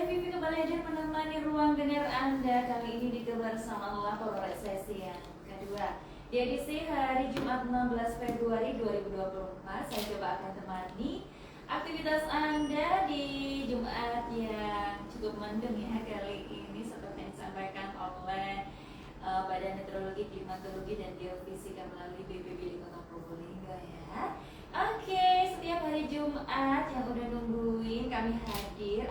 Vivi kembali hadir menemani ruang dengar Anda. Kali ini bersama lapor sesi yang kedua. Di edisi hari Jumat 16 Februari 2024, saya coba akan temani aktivitas Anda di Jumat yang cukup mendung ya kali ini, seperti yang disampaikan oleh Badan Meteorologi, Klimatologi dan Geofisika melalui BPBD Kota Probolinggo ya. Oke, setiap hari Jumat yang udah nungguin kami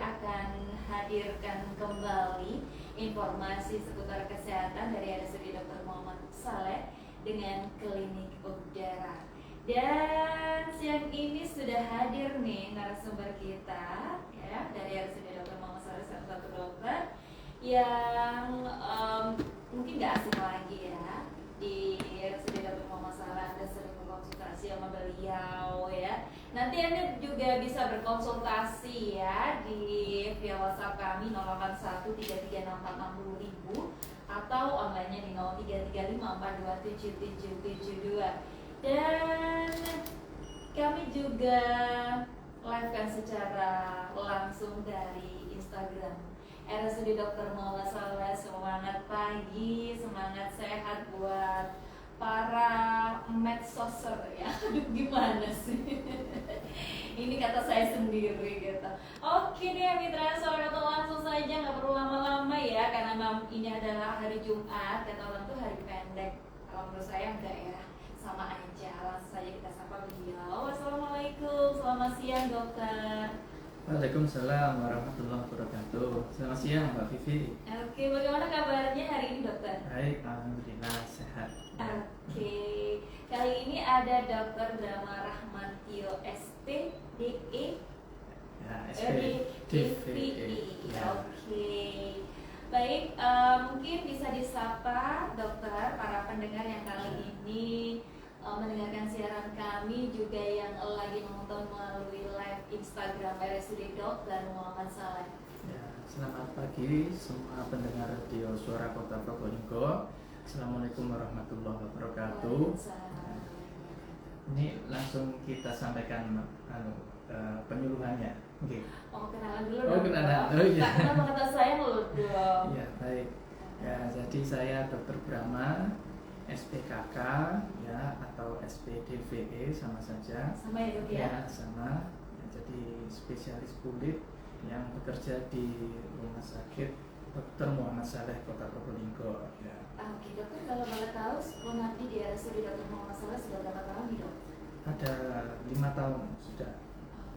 akan hadirkan kembali informasi seputar kesehatan dari RSUD Dr. Muhammad Saleh dengan klinik udara. Dan siang ini sudah hadir nih narasumber kita ya dari RSUD Dr. Muhammad Saleh, salah satu dokter yang mungkin gak asing lagi ya. Di RSUD Dr. Muhammad Saleh Anda sering berkonsultasi sama beliau ya. Nanti Anda juga bisa berkonsultasi ya di via WhatsApp kami 081336460000 atau online-nya di 0335427772. Dan kami juga live-kan secara langsung dari Instagram RSUD Dr. Muhammad Saleh. Semangat pagi, semangat sehat buat para medsoser ya. Aduh gimana sih ini kata saya sendiri gitu. Oke deh mitra sore atau langsung saja, nggak perlu lama-lama ya, karena ini adalah hari Jumat, kata orang tuh hari pendek. Kalau menurut saya enggak ya, sama aja. Langsung saja kita sapa beliau. Assalamualaikum, selamat siang dokter. Waalaikumsalam warahmatullahi wabarakatuh. Selamat siang Mbak Vivi. Oke, bagaimana kabarnya hari ini dokter? Baik, alhamdulillah sehat. Oke, kali ini ada Dr. Drama Rahmantio SPDE Ya, DVE. Ya. Oke, baik, mungkin bisa disapa dokter para pendengar yang kali ini mendengarkan siaran kami, juga yang lagi menonton melalui live Instagram RSUD Dr. Muhammad Saleh. Ya, selamat pagi semua pendengar radio Suara Kota Probolinggo. Assalamualaikum warahmatullahi wabarakatuh. Ini langsung kita sampaikan penyuluhannya. Okay. Oh, kenalan dulu. Oh, kenalan. Oh iya. Nama kata saya loh dong. Ya, baik. Ya, jadi saya Dr. Brahma, SPKK ya atau SPDVE sama saja. Sama ya dok ya? Ya, sama. Ya, jadi spesialis kulit yang bekerja di Rumah Sakit Dr. Muhammad Saleh Kota Probolinggo. Ya. Oke dokter, kalau boleh tahu mengabdi di RSUD Dr. Muhammad Saleh sudah berapa tahun nih dok? Ada 5 tahun sudah.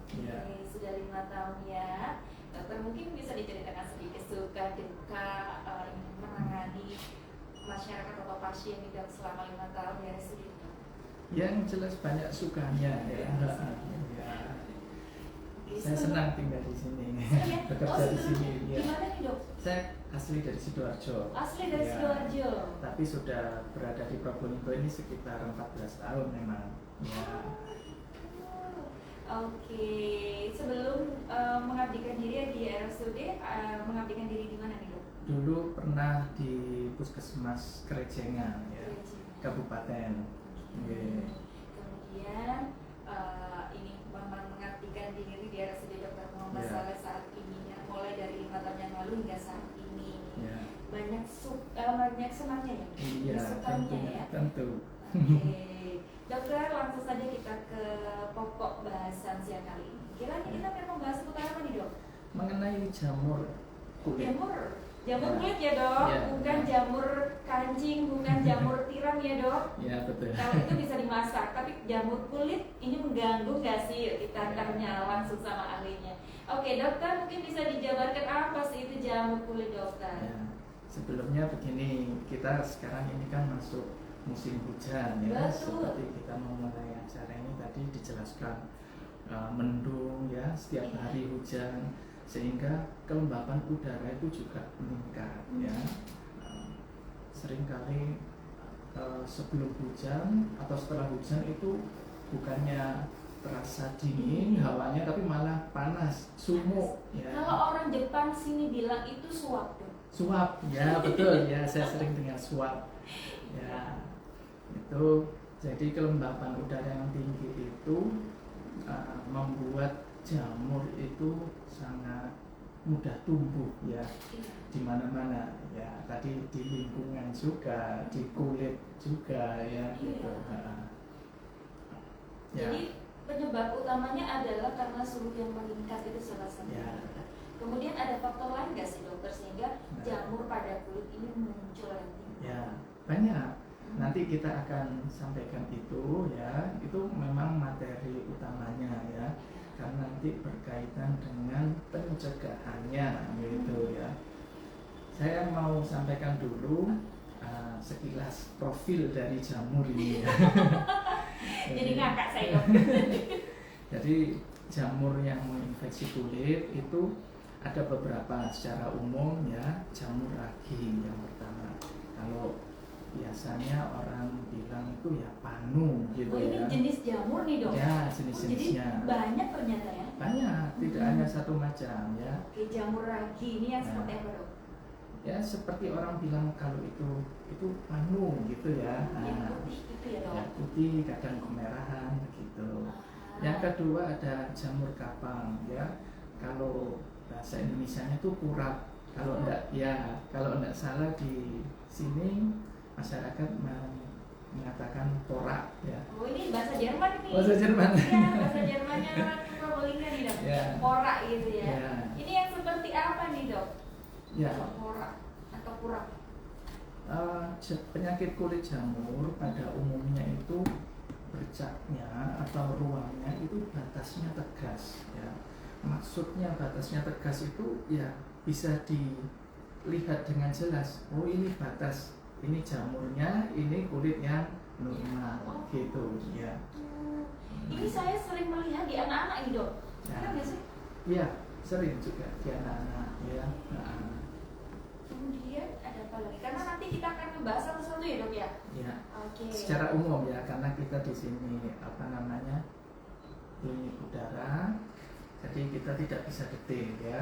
Oke, Ya. sudah 5 tahun ya. Dokter mungkin bisa diceritakan sedikit suka duka menangani masyarakat atau pasien di selama 5 tahun di RSUD? Yang jelas banyak sukanya ya. Ya. Saya senang tinggal di sini, bekerja di sini. Ya. Gimana nih dok? Saya asli dari Sidoarjo. Asli dari Ya. Sidoarjo. Tapi sudah berada di Probolinggo ini sekitar 14 tahun memang. Ya. Oke, sebelum mengabdikan diri di RSUD, mengabdikan diri di mana nih dok? Dulu pernah di Puskesmas Kerejengan ya, Kabupaten. Yeah. Kemudian ini mengabdikan diri di RSUD Dr. Muhammad Yeah. Saleh saat ini ya, mulai dari 5 tahun yang lalu hingga saat ini. Yeah. Banyak senangnya ya, Iya, sukanya ya. tentu. Oke, dokter langsung saja kita ke pokok bahasan siang kali ini. Kiranya kita memang bahas seputar apa nih dok? Mengenai jamur kulit. Jamur kulit ya dok, Ya. bukan jamur kancing, bukan jamur tiram ya dok. Ya betul. Kalau itu bisa dimasak, tapi jamur kulit ini mengganggu nggak sih? Kita tanya langsung sama ahlinya. Oke dokter, mungkin bisa dijabarkan apa sih itu jamur kulit dokter? Ya. Sebelumnya begini, kita sekarang ini kan masuk musim hujan ya. Betul. Seperti kita memulai acara ini tadi dijelaskan mendung ya, setiap hari hujan, sehingga kelembapan udara itu juga meningkat ya. Seringkali sebelum hujan atau setelah hujan itu bukannya terasa dingin hawanya, tapi malah panas, sumuk ya. Kalau orang Jepang sini bilang itu suap dok. Suap ya, betul ya, saya sering dengar suap ya. Itu jadi kelembapan udara yang tinggi itu membuat jamur itu sangat mudah tumbuh ya Iya. di mana-mana ya, tadi di lingkungan juga, di kulit juga ya gitu. Ya. Jadi penyebab utamanya adalah karena suhu yang meningkat, itu salah satunya. Ya. Kemudian ada faktor lain nggak sih dokter sehingga jamur pada kulit ini muncul nanti? Ya, banyak. Nanti kita akan sampaikan itu ya, itu memang materi utamanya ya, karena nanti berkaitan dengan pencegahannya gitu ya. Saya mau sampaikan dulu sekilas profil dari jamur ini. Jadi ngakak saya dokter. Jadi jamur yang menginfeksi kulit itu ada beberapa secara umum ya. Jamur ragi yang pertama. Kalau biasanya orang bilang itu ya panu gitu ini ya. jenis jamur nih dok? Ya, jenis-jenisnya. Jadi banyak ternyata ya? Banyak, tidak hanya satu macam ya. Oke, jamur ragi ini yang seperti apa dok? Ya seperti orang bilang kalau itu panu gitu ya. Yang putih itu ya dok? Ya putih, kadang kemerahan begitu. Yang kedua ada jamur kapang ya. Kalau bahasa Indonesianya itu kurap. Kalau enggak salah di sini masyarakat mengatakan torak ya. Oh ini bahasa Jerman nih. Bahasa Jerman. Iya, bahasa Jermannya Probolinggo nih dok. Ya. Torak gitu ya. Ya. Ini yang seperti apa nih dok? Ya. Torak atau kurap? Penyakit kulit jamur pada umumnya itu bercaknya atau ruangnya itu batasnya tegas ya. Maksudnya batasnya tegas itu ya bisa dilihat dengan jelas. Oh ini batas, ini jamurnya, ini kulit yang normal gitu ya. Ini saya sering melihat di anak-anak ini dok. Benar nggak sih? Iya, sering juga di anak-anak ya. Kemudian ada apa lagi? Karena nanti kita akan membahas satu-satu ya dok ya. Ya. Oke. Secara umum ya, karena kita di sini klinik udara, jadi kita tidak bisa detail ya.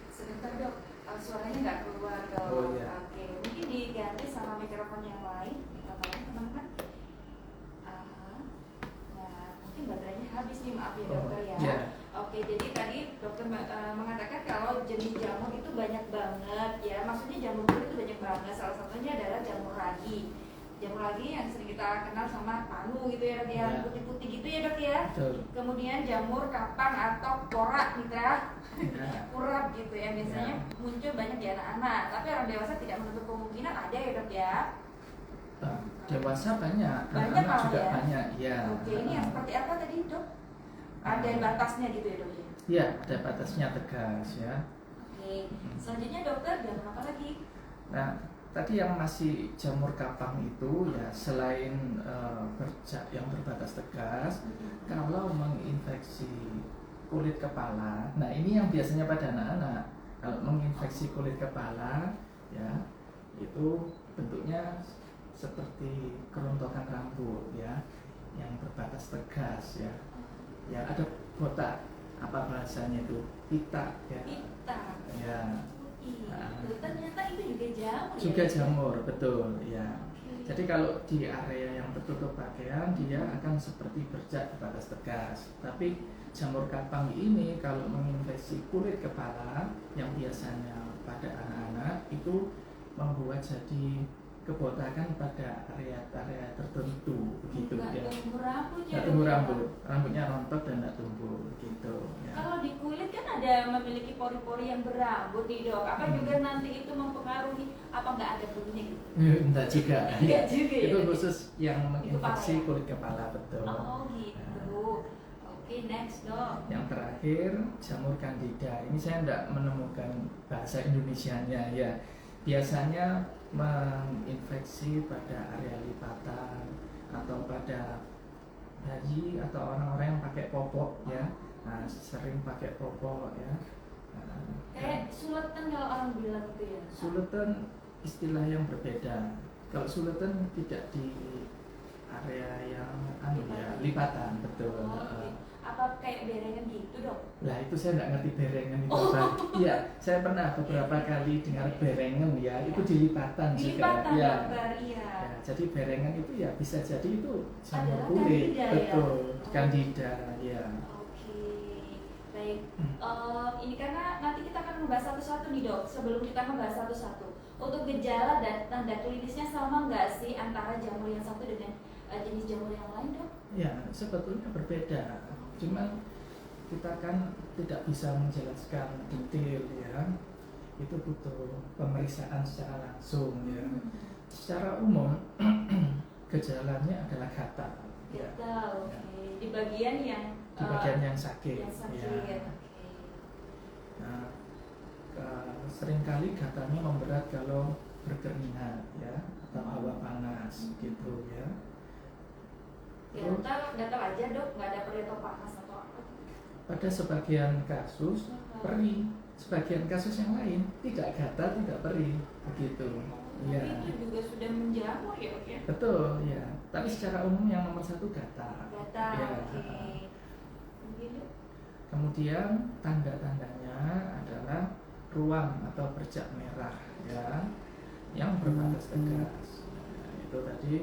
Sebentar dok, suaranya nggak keluar dok. Oh ya. Oke, mungkin diganti sama mikrofon yang lain. Kita tahu teman-teman. Nah, mungkin baterainya habis nih, maaf ya dokter ya. Ya. Oke, jadi tadi dokter mengatakan kalau jenis jamur itu banyak banget ya. Maksudnya jamur kulit itu banyak banget. Salah satunya adalah jamur ragi. Jamur ragi yang sering kita kenal sama panu gitu ya dok ya, putih-putih gitu ya dok ya. Betul. Kemudian jamur kapang atau porak mitra, kurap gitu ya. Biasanya Ya. muncul banyak di anak-anak. Tapi orang dewasa tidak menutup kemungkinan ada ya dok ya. Dewasa banyak, Banyak anak juga ya? banyak ya. Oke, ini yang seperti apa tadi dok? Ada batasnya gitu ya dok ya? Ya, ada batasnya tegas ya. Oke, selanjutnya dokter jamur apa lagi? Nah, tadi yang masih jamur kapang itu ya selain bercak yang berbatas tegas, kalau menginfeksi kulit kepala, nah ini yang biasanya pada anak-anak. Kalau menginfeksi kulit kepala, ya itu bentuknya seperti kerontokan rambut ya, yang berbatas tegas ya. Ya ada botak, apa bahasanya itu, pita ya. Pita. Ya. Ternyata itu juga jamur. Juga ya? jamur, betul ya. Jadi kalau di area yang tertutup pakaian dia akan seperti bercak berbatas tegas. Tapi jamur kapang ini kalau menginfeksi kulit kepala yang biasanya pada anak-anak itu membuat jadi kebotakan pada area-area tertentu begitu Nggak ya. tumbuh rambut ya. Nggak tumbuh rambut, rambutnya rontok dan nggak tumbuh gitu ya. Kalau di kulit kan ada memiliki pori-pori yang berambut nih dok. Apa juga nanti itu mempengaruhi? Apa nggak ada bunyi gitu? Enggak juga. Enggak juga ya. Itu khusus yang menginfeksi ya? kulit kepala, betul. Oh gitu. Oke, next dok. Yang terakhir jamur candida. Ini saya tidak menemukan bahasa Indonesianya ya. Biasanya menginfeksi pada area lipatan atau pada bayi atau orang-orang yang pakai popok ya. Nah, sering pakai popok ya. Kayak suletan kalau orang bilang itu ya. Suletan istilah yang berbeda. Kalau suletan tidak di area yang lipatan, betul. Apa kayak berengan gitu dok? Lah itu saya nggak ngerti berengan itu apa. Iya, saya pernah beberapa kali dengar berengan ya, itu di lipatan juga. Lipatan Ya. dokter, iya. Ya, jadi berengan itu ya bisa jadi itu jamur Adalah kulit, candida, betul, ya? candida, ya. Oke, Baik, ini karena nanti kita akan membahas satu-satu nih dok. Sebelum kita membahas satu-satu, untuk gejala dan tanda klinisnya sama nggak sih antara jamur yang satu dengan jenis jamur yang lain dok? Ya, sebetulnya berbeda. Cuman kita kan tidak bisa menjelaskan detail ya. Itu butuh pemeriksaan secara langsung ya. Secara umum gejalanya adalah gatal. Gatal, oke. Di bagian yang yang sakit. Yang sakit, Ya. oke. Nah, seringkali gatalnya memberat kalau berkeringat ya atau hawa panas gitu ya. Gatal aja dok, nggak ada perih atau panas atau apa? Pada sebagian kasus perih, sebagian kasus yang lain tidak gatal, tidak perih begitu. Ya. Tapi itu juga sudah menjamur ya dok ya? Betul ya. Tapi secara umum yang nomor satu gatal. Gatal, Ya. oke. Begitu. Kemudian tanda-tandanya adalah ruam atau bercak merah ya yang berbatas tegas. Nah, itu tadi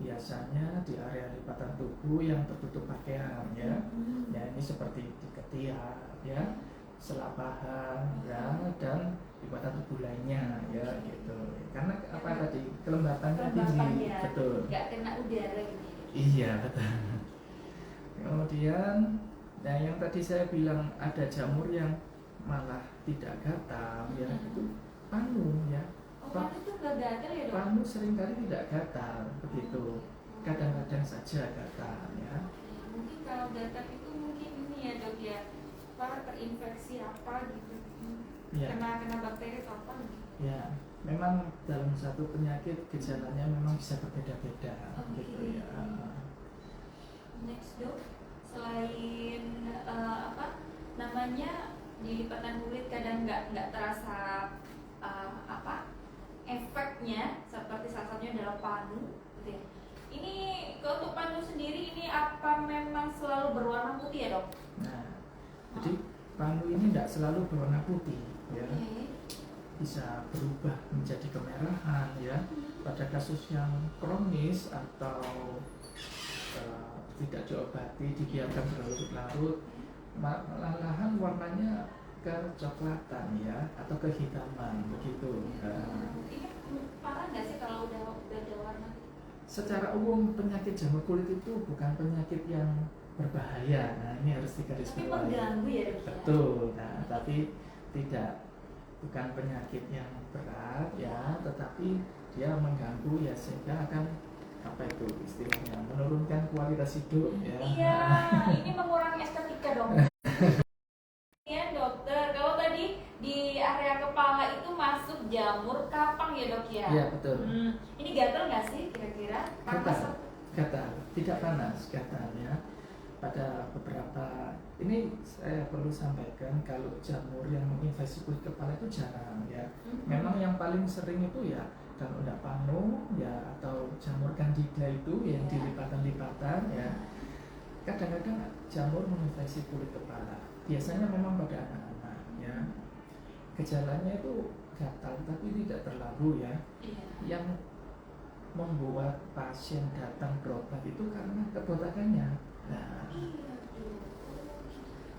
biasanya di area lipatan tubuh yang tertutup pakaian ya. Ya ini seperti di ketiak ya, selapahan ya, dan lipatan tubuh lainnya ya gitu. Karena apa tadi kelembapannya tinggi, Ya, betul. nggak kena udara gitu. Iya betul. Kemudian, nah yang tadi saya bilang ada jamur yang malah tidak gatal ya, itu panu ya. Oh, panu itu nggak gatal ya dok? Panu seringkali tidak gatal begitu. Kadang-kadang saja gatal ya. Mungkin kalau gatal itu mungkin ini ya dok ya, terinfeksi apa gitu. Ya. Kena bakteri atau apa gitu. Ya, memang dalam satu penyakit gejalanya memang bisa berbeda-beda gitu ya. Next dok, selain apa namanya di lipatan kulit kadang nggak terasa apa efeknya, seperti salah satunya adalah panu gitu ya. Ini kalau untuk panu sendiri ini apa memang selalu berwarna putih ya dok? Nah, jadi panu ini tidak selalu berwarna putih ya. Bisa berubah menjadi kemerahan ya pada kasus yang kronis atau tidak diobati, dibiarkan berlarut-larut, malahan warnanya kecoklatan ya atau kehitaman begitu. Ini parah nggak sih kalau udah ada warna? Secara umum penyakit jamur kulit itu bukan penyakit yang berbahaya. Nah ini harus digarisbawahi. Tapi mengganggu ya dok? Betul. Nah tapi bukan penyakit yang berat ya, tetapi dia mengganggu ya sehingga akan apa itu istilahnya menurunkan kualitas hidup ya. Iya, ini mengurangi estetika dong. Iya dokter, kalau tadi di area kepala itu masuk jamur kapang ya dok ya? Iya betul. Ini gatal nggak sih kira-kira? Gatal, tidak panas, gatal ya. Pada beberapa, ini saya perlu sampaikan kalau jamur yang menginfeksi kulit kepala itu jarang ya. Memang yang paling sering itu ya kalau tidak panu ya atau jamur candida itu yang di lipatan-lipatan ya. Kadang-kadang jamur menginfeksi kulit kepala. Biasanya memang pada anak-anak ya. Gejalanya itu gatal tapi tidak terlalu ya. Yang membuat pasien datang berobat itu karena kebotakannya. Nah,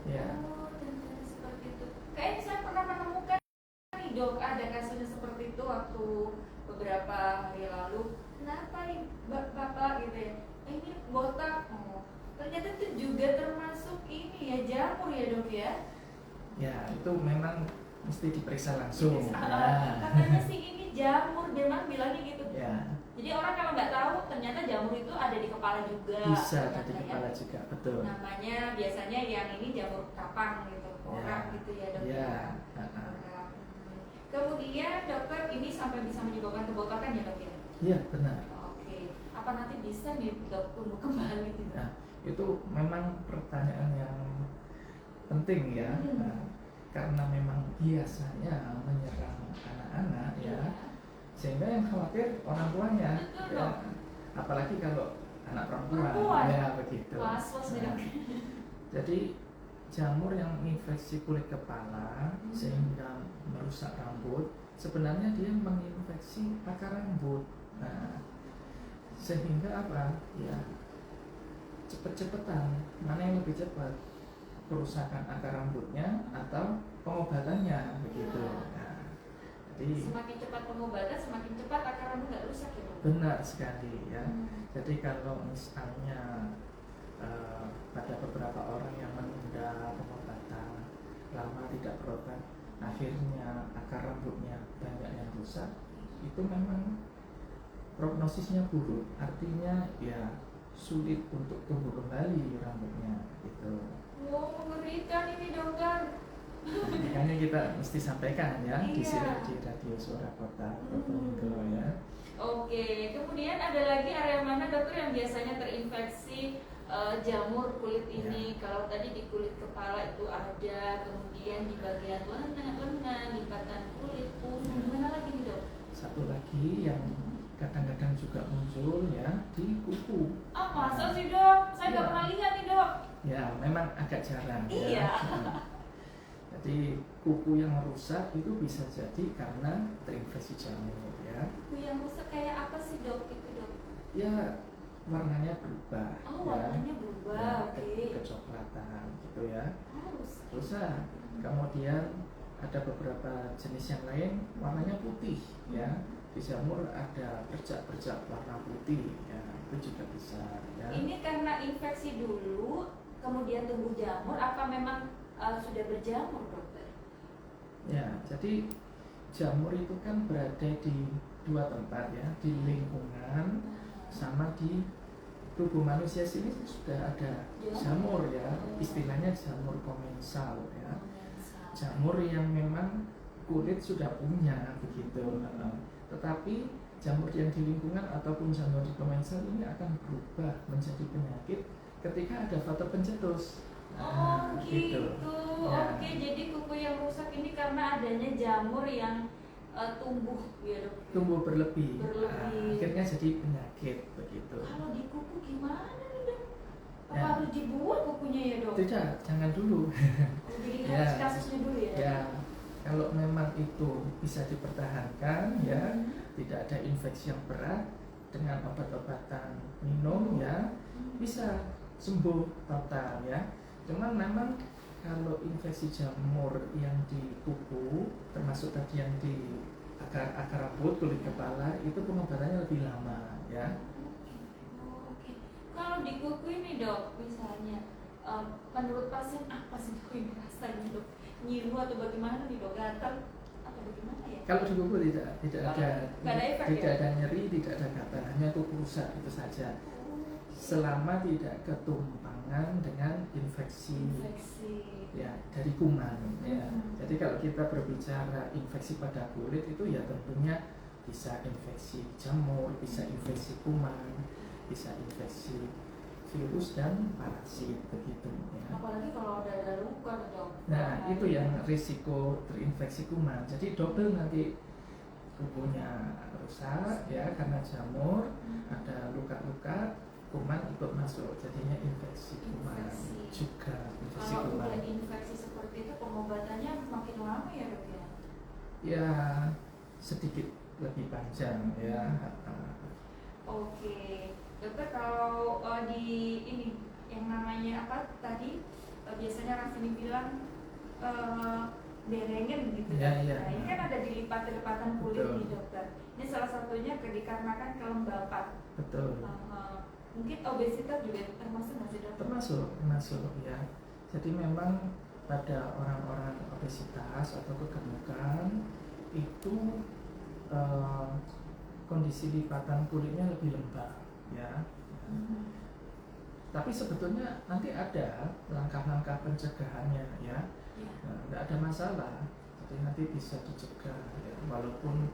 ya. Dan seperti itu. Kayaknya saya pernah menemukan nih dok, ada kasusnya seperti itu waktu beberapa hari lalu. Kenapa nih bapak gitu ya? Ini botak. Ternyata itu juga termasuk ini ya jamur ya dok ya? Ya itu memang mesti diperiksa langsung. Katanya sih ini jamur, memang bilangnya gitu. Ya. Jadi orang kalau nggak tahu ternyata jamur itu ada di kepala juga. Bisa ada di kepala juga, betul. Namanya biasanya yang ini jamur kapang gitu, orang gitu ya dok. Ya. Kemudian dokter ini sampai bisa menyebabkan kebotakan ya dok ya? Iya benar. Oke. Apa nanti bisa nih dok tumbuh kembali gitu? Nah, itu memang pertanyaan yang penting ya. Nah, karena memang biasanya menyerang anak-anak ya. Sehingga yang khawatir orang tuanya ya, apalagi kalau anak perempuan ya begitu. Jadi jamur yang menginfeksi kulit kepala sehingga merusak rambut, sebenarnya dia menginfeksi akar rambut. Nah, sehingga apa? Ya cepet-cepetan, mana yang lebih cepat? kerusakan akar rambutnya atau pengobatannya begitu. Nah, jadi Semakin cepat pengobatan, semakin cepat akar rambut nggak rusak ya dok? benar sekali ya. Jadi kalau misalnya pada beberapa orang yang menunda pengobatan lama tidak berobat, akhirnya akar rambutnya banyak yang rusak, itu memang prognosisnya buruk, artinya ya sulit untuk tumbuh kembali rambutnya gitu. Wow, mengerikan ini dokter. Makanya kita mesti sampaikan ya di Iya. sini di Radio Suara Kota Probolinggo ya. Oke, kemudian ada lagi area mana dokter yang biasanya terinfeksi jamur kulit ini? Kalau tadi di kulit kepala itu ada, kemudian di bagian lengan, lipatan kulit, punggung, mana lagi nih dok? Satu lagi yang kadang-kadang juga muncul ya di kuku. Ah masa sih dok? Saya nggak Iya. pernah lihat nih dok. Ya memang agak jarang Iya. ya. Jadi kuku yang rusak itu bisa jadi karena terinfeksi jamur ya. Kuku yang rusak kayak apa sih dok? Itu dok? Ya warnanya berubah Oh ya. warnanya berubah, oke. Kecoklatan gitu ya. Oh rusak. Rusak. Kemudian ada beberapa jenis yang lain warnanya putih ya. Di jamur ada bercak-bercak warna putih ya, itu juga bisa ya. Ini karena infeksi dulu, kemudian tumbuh jamur, apa memang sudah berjamur dokter? Ya, jadi jamur itu kan berada di dua tempat ya, di lingkungan sama di tubuh manusia sini sudah ada jamur ya, istilahnya jamur komensal ya. Jamur yang memang kulit sudah punya begitu. Tetapi jamur yang di lingkungan ataupun jamur di komensal ini akan berubah menjadi penyakit ketika ada faktor pencetus. Oh gitu. Ya. Oke, jadi kuku yang rusak ini karena adanya jamur yang tumbuh ya dok? Tumbuh berlebih. Berlebih. Akhirnya jadi penyakit begitu. Kalau di kuku gimana nih dok? Apa Ya. harus dibuat kukunya ya dok? Tidak, jangan dulu. Oh, jadi Ya. harus kasusnya dulu ya? Ya, kalau memang itu bisa dipertahankan ya, tidak ada infeksi yang berat dengan obat-obatan minum ya, bisa sembuh total ya. Cuman memang kalau infeksi jamur yang di kuku, termasuk tadi yang di akar rambut, kulit kepala, itu pengobatannya lebih lama ya. Oke. Kalau di kuku ini dok, misalnya menurut pasien apa sih dok ini rasanya dok? Nyiru atau bagaimana nih dok? Gatal atau bagaimana ya? Kalau di kuku tidak ada Nggak ada efek tidak ya? ada nyeri, tidak ada gatal, hanya kuku rusak itu saja. Selama tidak ketumpangan dengan infeksi ya dari kuman ya. Jadi kalau kita berbicara infeksi pada kulit itu ya tentunya bisa infeksi jamur, bisa infeksi kuman, bisa infeksi virus dan parasit begitu ya. Apalagi kalau ada luka dok. Nah itu yang risiko terinfeksi kuman. Jadi double nanti kukunya rusak ya karena jamur, ada luka-luka, kuman ikut masuk, jadinya infeksi kuman juga. Infeksi Kalau kuman. udah infeksi seperti itu pengobatannya makin lama ya dok ya? Ya sedikit lebih panjang ya. Oke, dokter kalau di ini yang namanya apa tadi biasanya orang sini bilang berengen gitu Ya, kan? ya. Nah, ini kan ada di lipatan kulit Betul. nih dokter. Ini salah satunya dikarenakan kelembapan. Betul. Mungkin obesitas juga termasuk nggak sih dokter? Termasuk ya. Jadi memang pada orang-orang obesitas atau kegemukan itu kondisi lipatan kulitnya lebih lembab ya. Tapi sebetulnya nanti ada langkah-langkah pencegahannya ya. Nggak ada masalah. Jadi nanti bisa dicegah ya, walaupun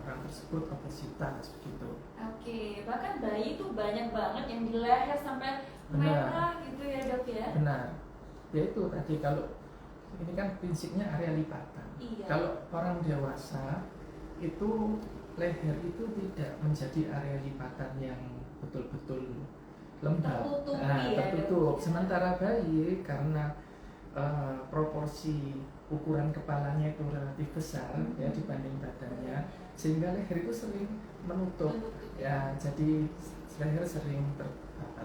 orang tersebut obesitas gitu. Oke, bahkan bayi itu banyak banget yang di leher sampai Benar. merah gitu ya dok ya? Benar. Ya itu tadi kalau ini kan prinsipnya area lipatan. Iya. Kalau orang dewasa itu leher itu tidak menjadi area lipatan yang betul-betul lembab, Tertutupi ya, tertutup. dok. Sementara bayi karena proporsi ukuran kepalanya itu relatif besar ya dibanding badannya, sehingga leher itu sering menutup ya. Jadi leher sering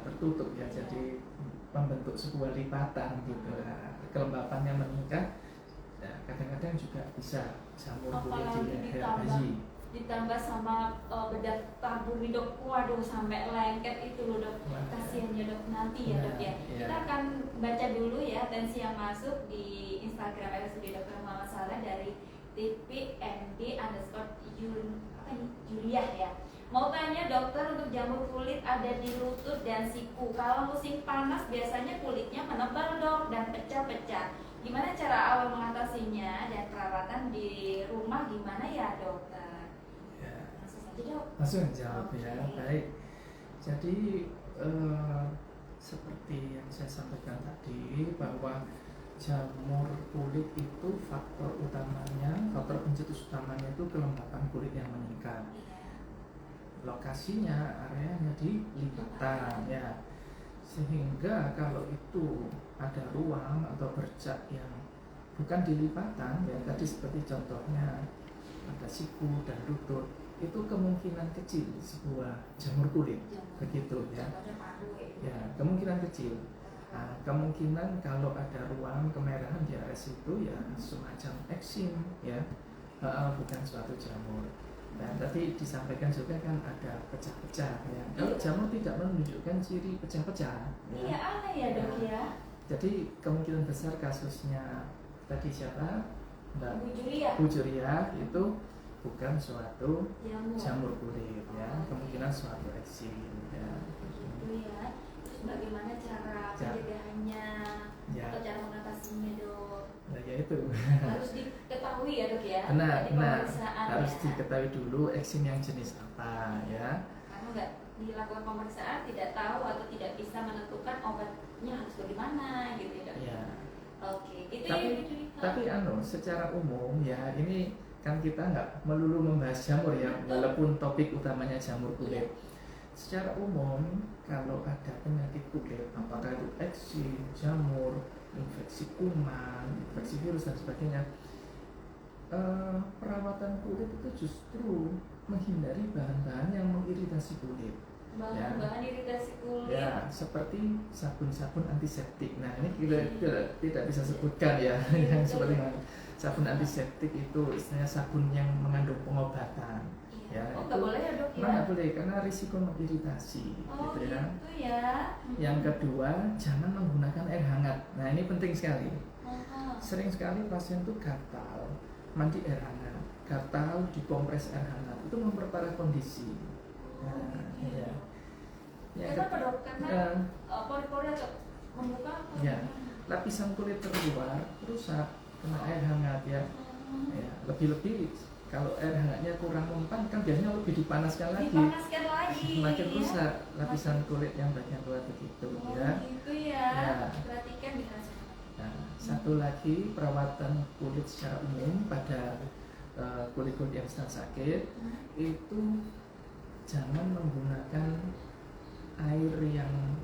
tertutup ya, jadi membentuk sebuah lipatan gitu. Nah, kelembapannya meningkat, ya, kadang-kadang juga bisa jamur kulit di leher bayi. Ditambah sama bedak tabur nih dok, waduh sampai lengket itu loh dok, kasihan ya dok, nanti ya dok ya. Kita akan baca dulu ya tensi yang masuk di Instagram RSUD Dr. Muhammad Saleh dari @tpnd_Juliah ya. Mau tanya dokter, untuk jamur kulit ada di lutut dan siku. Kalau musim panas biasanya kulitnya menebal dok dan pecah-pecah. Gimana cara awal mengatasinya dan perawatan di rumah gimana ya dokter? Ya. Langsung saja dok. Langsung jawab ya, Oke. baik. Jadi seperti yang saya sampaikan tadi bahwa jamur kulit itu faktor utamanya, faktor pencetus utamanya itu kelembapan kulit yang meningkat. Lokasinya, areanya di lipatan ya, sehingga kalau itu ada ruang atau bercak yang bukan di lipatan ya, tadi seperti contohnya ada siku dan lutut, itu kemungkinan kecil sebuah jamur kulit begitu ya. Ya, kemungkinan kecil. Nah, kemungkinan kalau ada ruang kemerahan di area situ ya semacam eksim ya, bukan suatu jamur. Dan tadi disampaikan juga kan ada pecah-pecah ya. Kalau jamur tidak menunjukkan ciri pecah-pecah. Iya, aneh ya dok ya. Jadi kemungkinan besar kasusnya tadi siapa? Mbak Bu Bu Juria itu bukan suatu jamur kulit ya, kemungkinan suatu eksim ya. Gitu ya. Terus bagaimana cara pencegahannya atau cara mengatasinya dok? Nah ya itu harus diketahui ya dok ya. benar, harus ya. diketahui dulu eksim yang jenis apa ya. Karena nggak dilakukan pemeriksaan tidak tahu atau tidak bisa menentukan obatnya harus bagaimana gitu ya dok. Ya. Oke, itu tapi secara umum ya, ini kan kita nggak melulu membahas jamur ya, walaupun topik utamanya jamur kulit. Secara umum kalau ada penyakit kulit, apakah itu eksim, jamur, infeksi kuman, infeksi virus dan sebagainya, perawatan kulit itu justru menghindari bahan-bahan yang mengiritasi kulit. Bahan-bahan iritasi kulit. Ya, seperti sabun-sabun antiseptik. Nah, ini kita tidak bisa sebutkan ya, yang seperti sabun antiseptik itu istilahnya sabun yang mengandung pengobatan. Ya, oh, nggak boleh ya dok ya? Nggak boleh karena risiko mengiritasi. Oh gitu ya. Gitu ya. Yang kedua, jangan menggunakan air hangat. Nah, ini penting sekali. Sering sekali pasien tuh gatal mandi air hangat, gatal dikompres air hangat, itu memperparah kondisi. Ya. Kenapa dok? Karena pori-pori atau membuka? Ya, lapisan kulit terluar rusak kena air hangat ya. Ya, lebih-lebih kalau air hangatnya kurang mempan kan biasanya lebih dipanaskan lagi. Makin rusak lapisan kulit yang bagian luar begitu ya. Gitu ya. Perhatikan di hasil. Nah, satu lagi perawatan kulit secara umum pada kulit-kulit yang sedang sakit itu jangan menggunakan air yang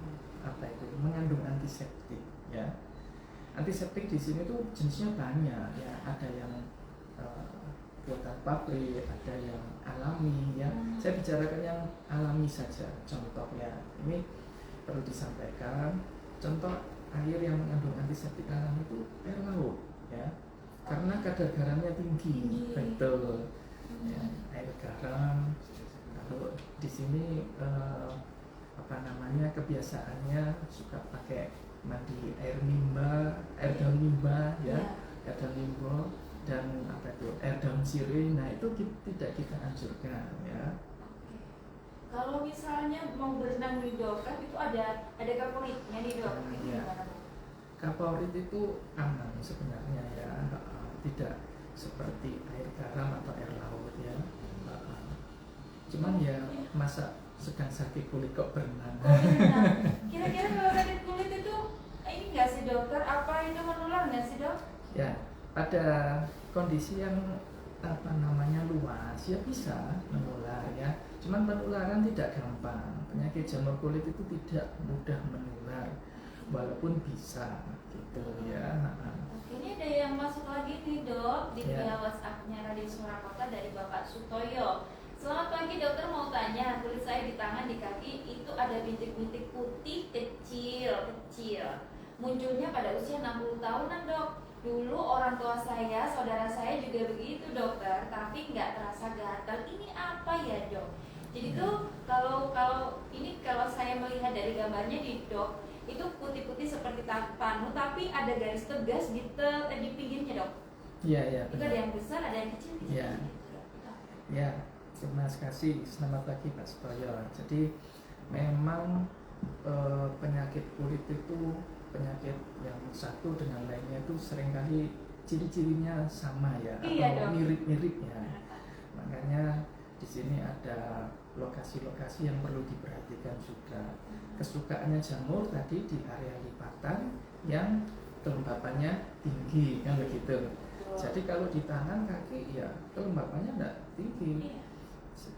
mengandung antiseptik ya. Antiseptik di sini tuh jenisnya banyak ya, ada yang buatan pabrik, ada yang alami ya. Saya bicarakan yang alami saja. Contoh ya, ini perlu disampaikan. Contoh air yang mengandung antiseptik alami itu air laut ya, karena kadar garamnya tinggi. Betul ya, air garam. Kalau di sini kebiasaannya suka pakai mandi air limba, air daun limba ya, air daun limba dan air daun sirih. Nah, itu tidak kita anjurkan ya. Kalau misalnya mau berenang di dok, kan itu ada kaporitnya nih dok. Ya. Kaporit itu aman sebenarnya ya, tidak seperti air garam atau air laut ya. Cuman ya masa sedang sakit kulit kok berenang. Kira-kira kalau sakit kulit itu ini nggak sih dokter? Apa itu menular nggak sih dok? Ya, pada kondisi yang luas ya bisa menular ya. Cuman penularan tidak gampang. Penyakit jamur kulit itu tidak mudah menular, walaupun bisa gitu ya. Ini ada yang masuk lagi nih dok di via WhatsApp-nya Radio Suara Kota dari Bapak Sutoyo. Selamat pagi dokter, mau tanya, kulit saya di tangan, di kaki itu ada bintik-bintik putih kecil. Munculnya pada usia 60 tahunan dok. Dulu orang tua saya, saudara saya juga begitu dokter, tapi nggak terasa gatal. Ini apa ya dok? Jadi tuh kalau saya melihat dari gambarnya di dok, itu putih-putih seperti panu, tapi ada garis tegas di pinggirnya dok. Iya, Itu ada yang besar, ada yang kecil. Iya. Ya, terima kasih. Selamat pagi Pak Sutoyo. Jadi memang penyakit kulit itu penyakit yang satu dengan lainnya itu seringkali ciri-cirinya sama ya, Iya, atau dok. mirip-mirip ya. Makanya di sini ada lokasi-lokasi yang perlu diperhatikan juga. Kesukaannya jamur tadi di area lipatan yang kelembapannya tinggi kan begitu. Jadi kalau di tangan kaki ya kelembapannya tidak tinggi. Iya.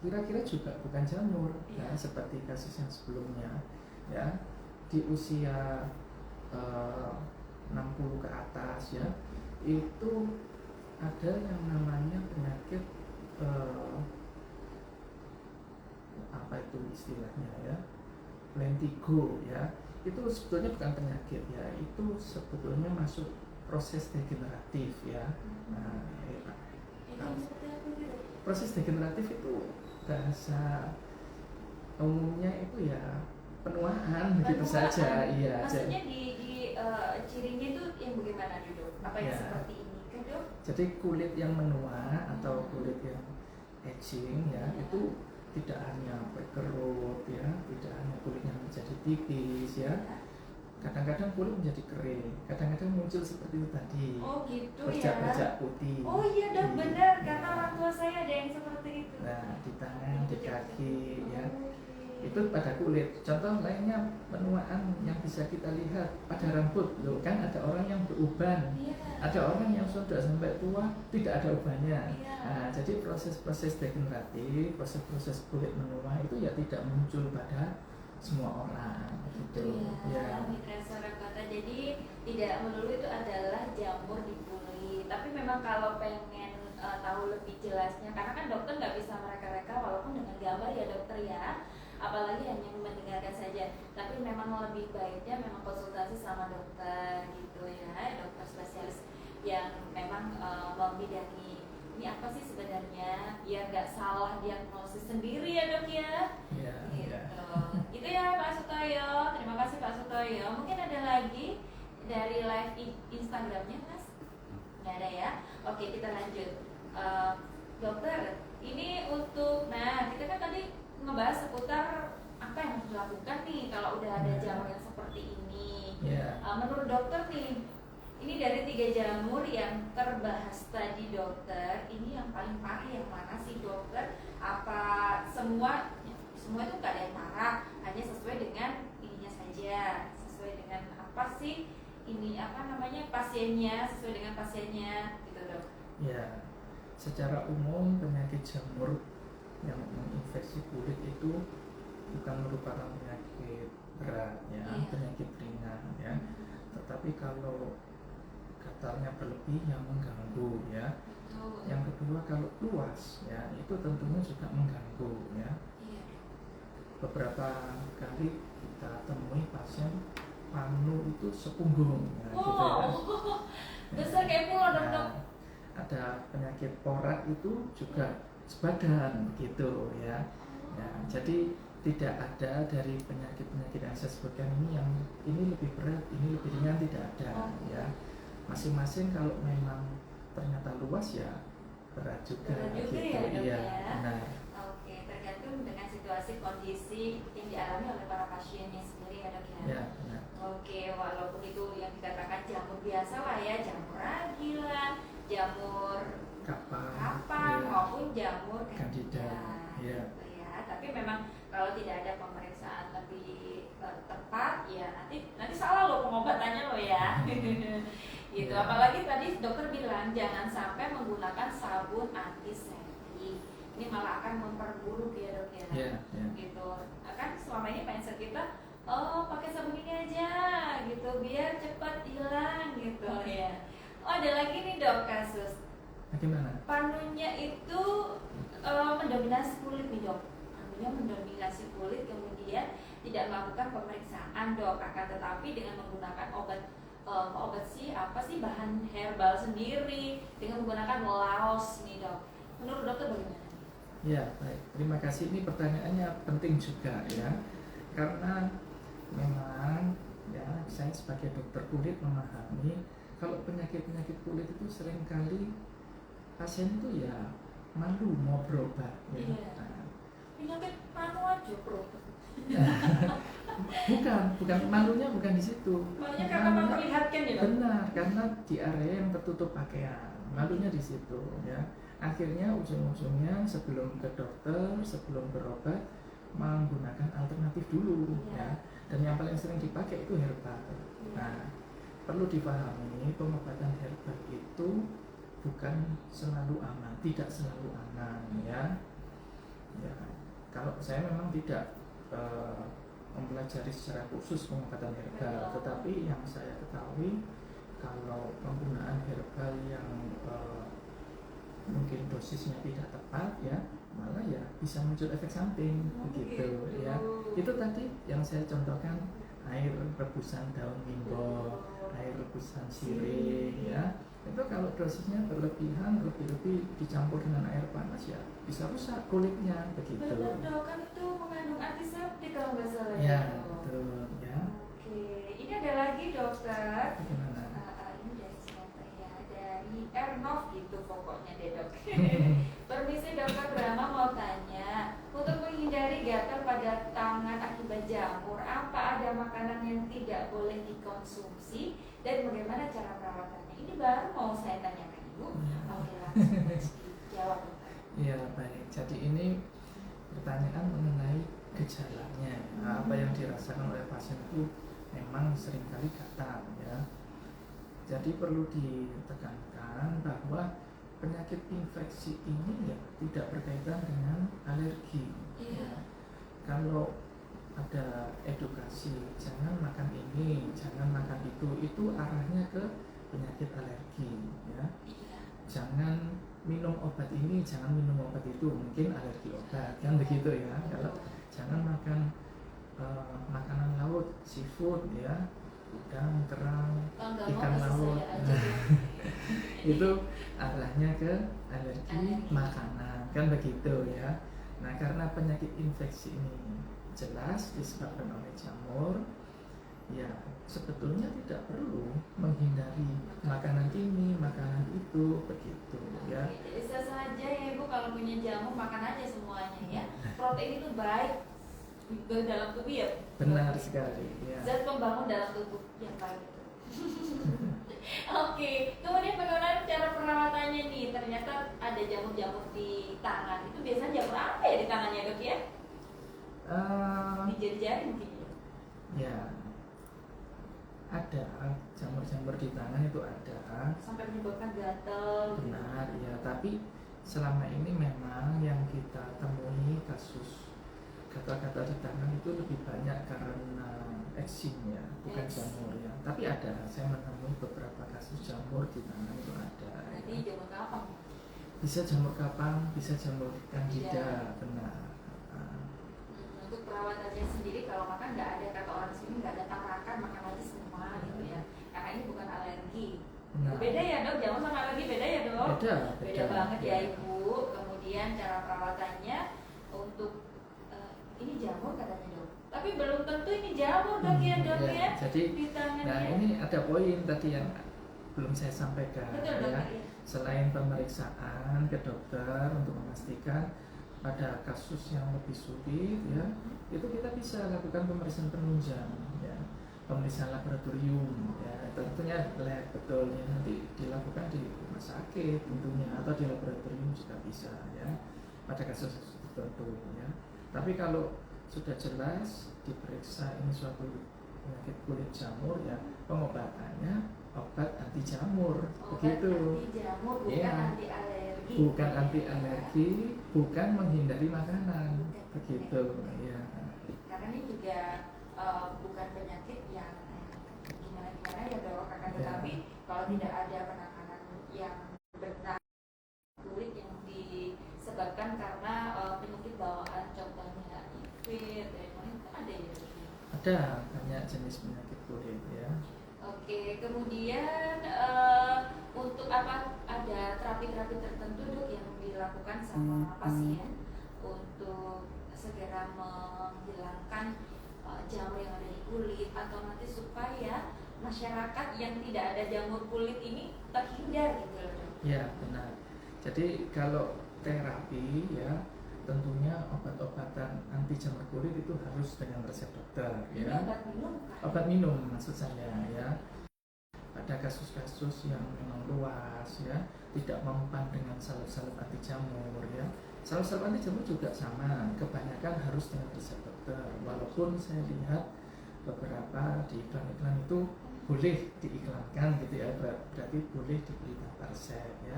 Kira-kira juga bukan jamur ya, seperti kasus yang sebelumnya ya, di usia 60 ke atas ya, itu ada yang namanya penyakit apa itu istilahnya ya, lentigo ya. Itu sebetulnya bukan penyakit ya, itu sebetulnya masuk proses degeneratif ya. Nah, proses degeneratif itu bahasa umumnya itu ya penuaan begitu saja. Iya. Maksudnya di cirinya itu yang bagaimana dok? Apa yang seperti ini kan dok? Jadi kulit yang menua atau kulit yang aging ya, itu tidak hanya berkerut ya, tidak hanya kulitnya menjadi tipis ya. Kadang-kadang kulit menjadi kering, kadang-kadang muncul seperti itu tadi. Oh gitu bercak-bercak putih. Oh iya dok, benar, karena orang tua saya ada yang seperti itu. Nah, di tangan, di kaki ya. Itu pada kulit. Contoh lainnya penuaan yang bisa kita lihat pada rambut. Loh, kan ada orang yang beruban. Iya. Ada orang yang sudah sampai tua tidak ada ubannya. Iya. Nah, jadi proses-proses degeneratif, proses-proses kulit menua itu ya tidak muncul pada semua orang gitu. Ya, mitra kata. Jadi tidak melulu itu adalah jamur di kulit. Tapi memang kalau pengen tahu lebih jelasnya, karena kan dokter nggak bisa mereka-reka walaupun dengan gambar ya dokter ya, apalagi hanya mendengarkan saja. Tapi memang lebih baiknya memang konsultasi sama dokter gitu ya, dokter spesialis yang memang membidangi ini apa sih sebenarnya, biar nggak salah diagnosis sendiri ya dok ya. Iya. Gitu. Itu ya Pak Sutoyo. Terima kasih Pak Sutoyo. Mungkin ada lagi dari live Instagramnya Mas? Nggak ada ya. Oke, kita lanjut. Dokter, ini untuk, nah kita kan tadi ngebahas seputar apa yang harus dilakukan nih kalau udah ada jamur yang seperti ini. Menurut dokter nih, ini dari 3 jamur yang terbahas tadi dokter, ini yang paling parah yang mana sih dokter? Apa semua itu nggak ada yang parah, hanya sesuai dengan ininya saja, sesuai dengan apa sih ini apa namanya pasiennya, sesuai dengan pasiennya gitu dok. Ya, secara umum penyakit jamur yang menginfeksi kulit itu bukan merupakan penyakit berat ya, penyakit ringan ya. Tetapi kalau gatalnya berlebih yang mengganggu ya. Yang kedua kalau luas ya, itu tentunya juga mengganggu ya. Beberapa kali kita temui pasien panu itu sepunggung ya, gitu ya. Besar kayak pulau dok. Ada penyakit porak itu juga sebadan begitu ya. Jadi tidak ada dari penyakit-penyakit yang saya sebutkan ini yang ini lebih berat, ini lebih ringan, tidak ada ya. Masing-masing kalau memang ternyata luas ya berat juga gitu ya. Benar. Oke, tergantung dengan situasi kondisi yang dialami oleh para pasiennya sendiri ya dok ya. Ya, benar. Oke, walaupun itu yang dikatakan jamur biasa lah ya, jamur ragi lah, jamur kapan maupun jamur candida ya. Gitu ya. Tapi memang kalau tidak ada pemeriksaan lebih tepat ya nanti salah loh pengobatannya loh ya. Gitu. Apalagi tadi dokter bilang jangan sampai menggunakan sabun antiseptik. Ini malah akan memperburuk ya dok ya. Gitu. Kan selama ini mindset kita pakai sabun ini aja gitu biar cepat hilang gitu ya. Ada lagi nih dok kasus. Bagaimana? Panunya itu mendominasi kulit nih dok, artinya mendominasi kulit kemudian tidak melakukan pemeriksaan dok, akan tetapi dengan menggunakan obat bahan herbal sendiri dengan menggunakan laos nih dok. Menurut dokter bagaimana? Ya, baik. Terima kasih. Ini pertanyaannya penting juga ya. Karena memang ya saya sebagai dokter kulit memahami kalau penyakit-penyakit kulit itu seringkali pasien itu ya malu mau berobat ya. Iya. Nah, Penyakit panu aja bro. bukan malunya bukan di situ. Malunya karena memperlihatkan ya dok? Benar, karena di area yang tertutup pakaian. Malunya di situ ya. Akhirnya ujung-ujungnya sebelum ke dokter, sebelum berobat menggunakan alternatif dulu ya. Dan yang paling sering dipakai itu herbal. Nah, perlu dipahami pengobatan herbal itu bukan selalu aman, tidak selalu aman ya. Ya, kalau saya memang tidak mempelajari secara khusus pengobatan herbal, tetapi yang saya ketahui kalau penggunaan herbal yang mungkin dosisnya tidak tepat ya, malah ya bisa muncul efek samping begitu ya. Itu tadi yang saya contohkan, air rebusan daun mimbo, air rebusan sirih ya. Itu kalau dosisnya berlebihan, lebih-lebih dicampur dengan air panas ya bisa rusak kulitnya begitu. Benar dok, kan itu mengandung antiseptik kalau nggak salah ya. Betul ya. Oke, ini ada lagi dokter. Bagaimana? Ini dari siapa ya? Dari Ernov gitu pokoknya deh dok. Permisi dokter Brahma mau tanya, untuk menghindari gatal pada tangan akibat jamur, apa ada makanan yang tidak boleh dikonsumsi dan bagaimana cara perawatannya? Ini baru mau saya tanyakan ibu. Oke, langsung dijawab dokter. Ya baik, jadi ini pertanyaan mengenai gejalanya. Nah, apa yang dirasakan oleh pasien itu memang seringkali gatal ya. Jadi perlu ditekankan bahwa penyakit infeksi ini ya tidak berkaitan dengan alergi. Ya. Kalau ada edukasi jangan makan ini, jangan makan itu arahnya ke penyakit alergi ya. Jangan minum obat ini, jangan minum obat itu, mungkin alergi obat kan begitu ya. Kalau jangan makan makanan laut, seafood ya, udang, kerang, ikan laut, itu arahnya ke alergi makanan kan begitu ya. Nah karena penyakit infeksi ini jelas disebabkan oleh jamur, ya sebetulnya tidak perlu menghindari makanan ini, makanan itu begitu ya. Bisa saja ya ibu kalau punya jamur makan aja semuanya ya. Protein itu baik dalam tubuh ya. Benar sekali ya. Zat pembangun dalam tubuh yang baik itu. Oke, kemudian bagaimana cara perawatannya nih? Ternyata ada jamur-jamur di tangan. Itu biasanya jamur apa ya di tangannya dok ya? Di jari-jari mungkin ya. Ada jamur-jamur di tangan itu ada. Sampai menyebabkan gatal. Benar ya, tapi selama ini memang yang kita temui kasus gatal-gatal di tangan itu lebih banyak karena eksim ya, bukan jamur ya. Tapi ada, saya menemui beberapa kasus jamur di tangan itu ada. Berarti jamur kapang. Bisa jamur kapang, bisa jamur candida, benar. Untuk perawatannya sendiri kalau makan nggak ada, kata orang sini nggak ada tarakan, makan aja semua gitu ya. Karena ini bukan alergi. Nah, Beda ya dok, jamur sama alergi beda ya dok. Beda Banget ya ibu. Kemudian cara perawatannya untuk ini jamur katanya dok. Tapi belum tentu ini jamur dok ya dok ya. Jadi, di tangannya. nah ini ada poin tadi yang belum saya sampaikan. Betul, ya. ya. Selain pemeriksaan ke dokter untuk memastikan pada kasus yang lebih sulit ya, itu kita bisa lakukan pemeriksaan penunjang ya, pemeriksaan laboratorium ya, tentunya lab betul ya, nanti dilakukan di rumah sakit tentunya atau di laboratorium juga bisa ya pada kasus tertentu ya. Tapi kalau sudah jelas diperiksa ini suatu penyakit kulit jamur ya, pengobatannya obat anti jamur begitu. Anti jamur bukan anti alergi. Bukan anti alergi, bukan menghindari makanan begitu ya. Karena ini juga bukan penyakit yang gimana ya dok, akan tetapi kalau tidak ada penanganan yang benar kulit yang disebabkan karena kulit, ada ya? Ada banyak jenis penyakit kulit ya. Oke, kemudian untuk apa ada terapi-terapi tertentu dok yang dilakukan sama pasien untuk segera menghilangkan jamur yang ada di kulit atau nanti supaya masyarakat yang tidak ada jamur kulit ini terhindar gitu loh dok? Ya benar. Jadi kalau terapi ya tentunya obat-obatan anti jamur kulit itu harus dengan resep dokter Ini ya. obat minum kan? Obat minum maksud saya ya. Ada kasus-kasus yang memang luas ya, tidak mempan dengan salep-salep anti jamur ya. Salep-salep anti jamur juga sama, kebanyakan harus dengan resep dokter. Walaupun saya lihat beberapa di iklan-iklan itu boleh diiklankan gitu ya, berarti boleh dibeli tanpa resep ya.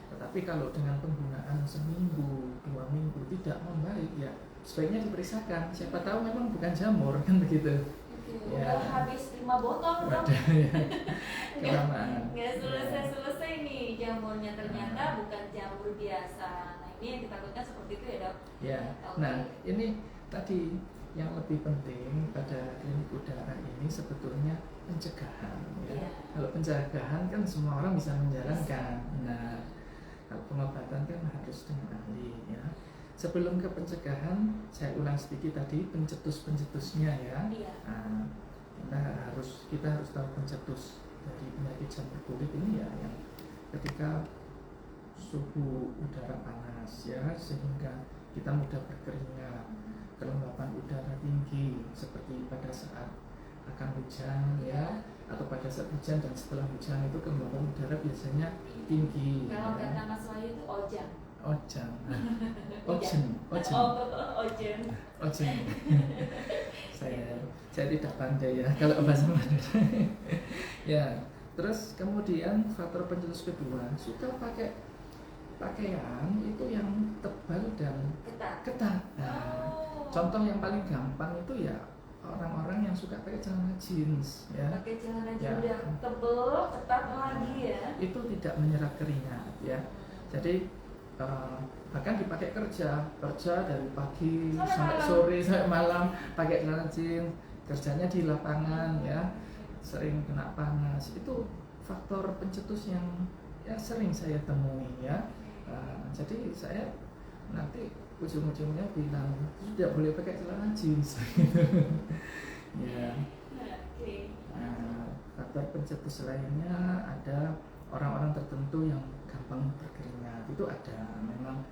Tetapi kalau dengan penggunaan seminggu, 2 minggu tidak membaik ya sebaiknya diperiksakan. Siapa tahu memang bukan jamur kan begitu. Udah habis 5 botol dong. Ya. Kelamaan. Nggak selesai-selesai nih jamurnya, ternyata bukan jamur biasa. Nah ini yang ditakutkan seperti itu ya dok? Ya. Nah ini tadi yang lebih penting pada klinik udara ini sebetulnya pencegahan ya. Kalau pencegahan kan semua orang bisa menjalankan. Nah kalau pengobatan kan harus dengan ahli ya. Sebelum ke pencegahan, saya ulang sedikit tadi pencetus-pencetusnya ya. Nah, kita harus tahu pencetus dari penyakit jamur kulit ini ya, yang ketika suhu udara panas ya, sehingga kita mudah berkeringat, kelembapan udara tinggi seperti pada saat akan hujan ya, atau pada saat hujan dan setelah hujan itu kelembapan udara biasanya tinggi. Kalau ya. kata Mas Wahyu itu ojang. Ojen. Saya tidak pandai ya kalau bahasa Madura. Ya, terus kemudian faktor pencetus kedua, suka pakai pakaian itu yang tebal dan ketat. Nah, contoh yang paling gampang itu ya orang-orang yang suka pakai celana jeans ya. Pakai celana jeans udah tebel, ketat lagi ya. Itu tidak menyerap keringat ya. Jadi bahkan dipakai kerja dari pagi sampai sore sampai malam pakai celana jeans, kerjanya di lapangan ya, sering kena panas. Itu faktor pencetus yang ya sering saya temui ya. Jadi saya nanti ujung-ujungnya bilang tidak boleh pakai celana jeans ya. Faktor pencetus lainnya ada orang-orang tertentu yang gampang berkeringat, itu ada, memang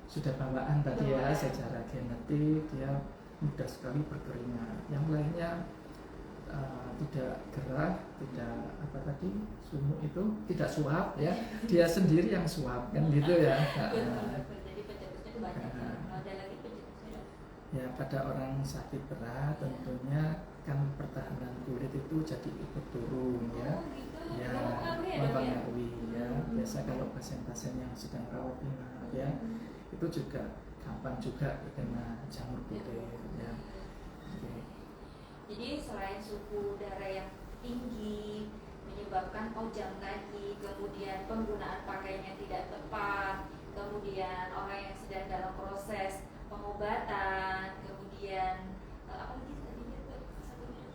sudah bawaan tadi ya, secara genetik dia mudah sekali berkeringat. Yang lainnya tidak gerah, tidak apa tadi sumuk itu tidak suap ya, dia sendiri yang suap kan gitu ya. Jadi pencetusnya itu banyak. Ada lagi pencetusnya. Ya pada orang sakit berat tentunya kan pertahanan kulit itu jadi ikut turun ya. Ya mempengaruhi ya. Biasa kalau pasien-pasien yang sedang rawat inap ya itu juga gampang juga kena jamur kulit ya. Jadi selain suhu udara yang tinggi menyebabkan ojang tadi, kemudian penggunaan pakaian yang tidak tepat, kemudian orang yang sedang dalam proses pengobatan, kemudian apa lagi tadinya satunya?